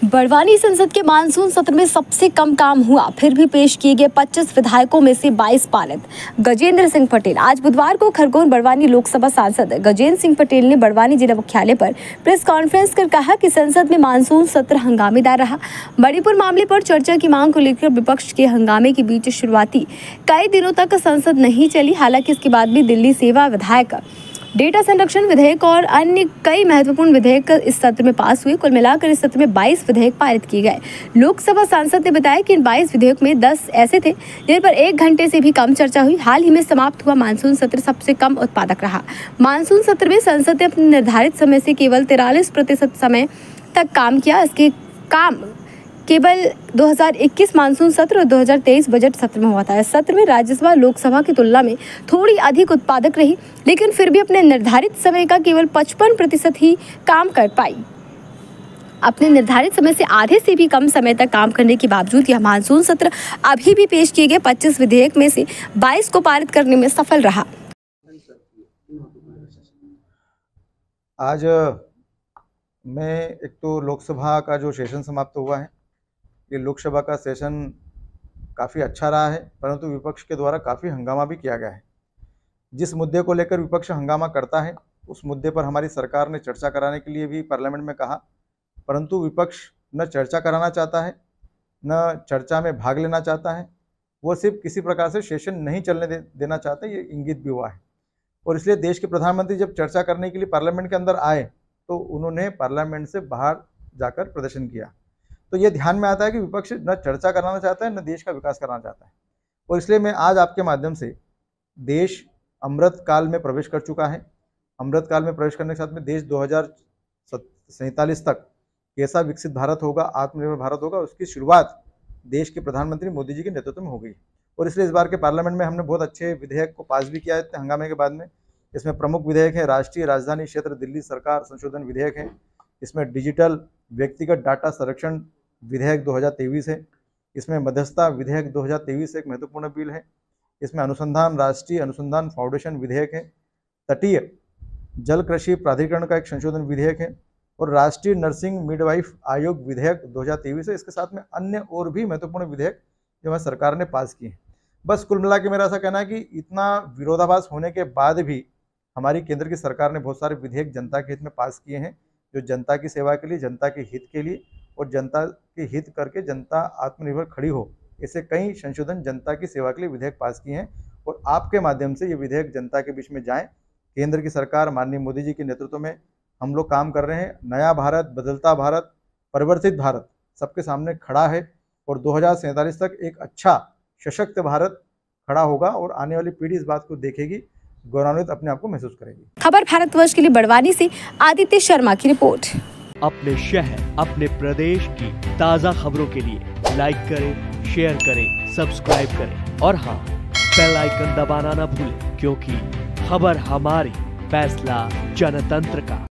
बड़वानी संसद के मानसून सत्र में सबसे कम काम हुआ, फिर भी पेश किए गए 25 विधायकों में से 22 पारित। गजेंद्र सिंह पटेल। आज बुधवार को खरगोन बड़वानी लोकसभा सांसद गजेंद्र सिंह पटेल ने बड़वानी जिला मुख्यालय पर प्रेस कॉन्फ्रेंस कर कहा कि संसद में मानसून सत्र हंगामेदार रहा। मणिपुर मामले पर चर्चा की मांग को लेकर विपक्ष के हंगामे के बीच शुरुआती कई दिनों तक संसद नहीं चली। हालांकि इसके बाद भी दिल्ली सेवा विधेयक, डेटा संरक्षण विधेयक और अन्य कई महत्वपूर्ण विधेयक इस सत्र में पास हुए। कुल मिलाकर इस सत्र में 22 विधेयक पारित किए गए। लोकसभा सांसद ने बताया कि इन 22 विधेयक में 10 ऐसे थे जिन पर 1 घंटे से भी कम चर्चा हुई। हाल ही में समाप्त हुआ मानसून सत्र सबसे कम उत्पादक रहा। मानसून सत्र में संसद ने अपने निर्धारित समय से केवल 43% समय तक काम किया। इसके काम केवल 2021 मानसून सत्र और 2023 बजट सत्र में हुआ था। इस सत्र में राज्यसभा लोकसभा की तुलना में थोड़ी अधिक उत्पादक रही, लेकिन फिर भी अपने निर्धारित समय का केवल 55% ही काम कर पाई। अपने निर्धारित समय से आधे से भी कम समय तक काम करने के बावजूद यह मानसून सत्र अभी भी पेश किए गए 25 विधेयक में से 22 को पारित करने में सफल रहा। आज मैं एक तो लोकसभा का जो सेशन समाप्त हुआ है, ये लोकसभा का सेशन काफ़ी अच्छा रहा है, परंतु विपक्ष के द्वारा काफ़ी हंगामा भी किया गया है। जिस मुद्दे को लेकर विपक्ष हंगामा करता है, उस मुद्दे पर हमारी सरकार ने चर्चा कराने के लिए भी पार्लियामेंट में कहा, परंतु विपक्ष न चर्चा कराना चाहता है, न चर्चा में भाग लेना चाहता है। वो सिर्फ किसी प्रकार से सेशन नहीं चलने देना चाहते, ये इंगित भी हुआ है। और इसलिए देश के प्रधानमंत्री जब चर्चा करने के लिए पार्लियामेंट के अंदर आए तो उन्होंने पार्लियामेंट से बाहर जाकर प्रदर्शन किया। तो ये ध्यान में आता है कि विपक्ष न चर्चा कराना चाहता है, न देश का विकास कराना चाहता है। और इसलिए मैं आज आपके माध्यम से, देश अमृत काल में प्रवेश कर चुका है। अमृत काल में प्रवेश करने के साथ में देश 2047 तक कैसा विकसित भारत होगा, आत्मनिर्भर भारत होगा, उसकी शुरुआत देश के प्रधानमंत्री मोदी जी के नेतृत्व में हो गई। और इसलिए इस बार के पार्लियामेंट में हमने बहुत अच्छे विधेयक को पास भी किया है हंगामे के बाद में। इसमें प्रमुख विधेयक है राष्ट्रीय राजधानी क्षेत्र दिल्ली सरकार संशोधन विधेयक है। इसमें डिजिटल व्यक्तिगत डाटा संरक्षण विधेयक 2023 है। इसमें मध्यस्थता विधेयक 2023 एक महत्वपूर्ण बिल है। इसमें अनुसंधान राष्ट्रीय अनुसंधान फाउंडेशन विधेयक है। तटीय जल कृषि प्राधिकरण का एक संशोधन विधेयक है और राष्ट्रीय नर्सिंग मिडवाइफ आयोग विधेयक 2023 है। इसके साथ में अन्य और भी महत्वपूर्ण विधेयक जो हमारी सरकार ने पास किए हैं। बस कुल मिला के मेरा ऐसा कहना है कि इतना विरोधाभास होने के बाद भी हमारी केंद्र की सरकार ने बहुत सारे विधेयक जनता के हित में पास किए हैं, जो जनता की सेवा के लिए, जनता के हित के लिए और जनता के हित करके जनता आत्मनिर्भर खड़ी हो, ऐसे कई संशोधन जनता की सेवा के लिए विधेयक पास किए हैं। और आपके माध्यम से ये विधेयक जनता के बीच में जाएं। केंद्र की सरकार माननीय मोदी जी के नेतृत्व में हम लोग काम कर रहे हैं। नया भारत, बदलता भारत, परिवर्तित भारत सबके सामने खड़ा है और 2047 तक एक अच्छा सशक्त भारत खड़ा होगा और आने वाली पीढ़ी इस बात को देखेगी, गौरवान्वित अपने आप को महसूस करेगी। खबर भारतवर्ष के लिए बड़वानी से आदित्य शर्मा की रिपोर्ट। अपने शहर, अपने प्रदेश की ताज़ा खबरों के लिए लाइक करें, शेयर करें, सब्सक्राइब करें और हाँ, बेल आइकन दबाना ना भूलें, क्योंकि खबर हमारी, फैसला जनतंत्र का।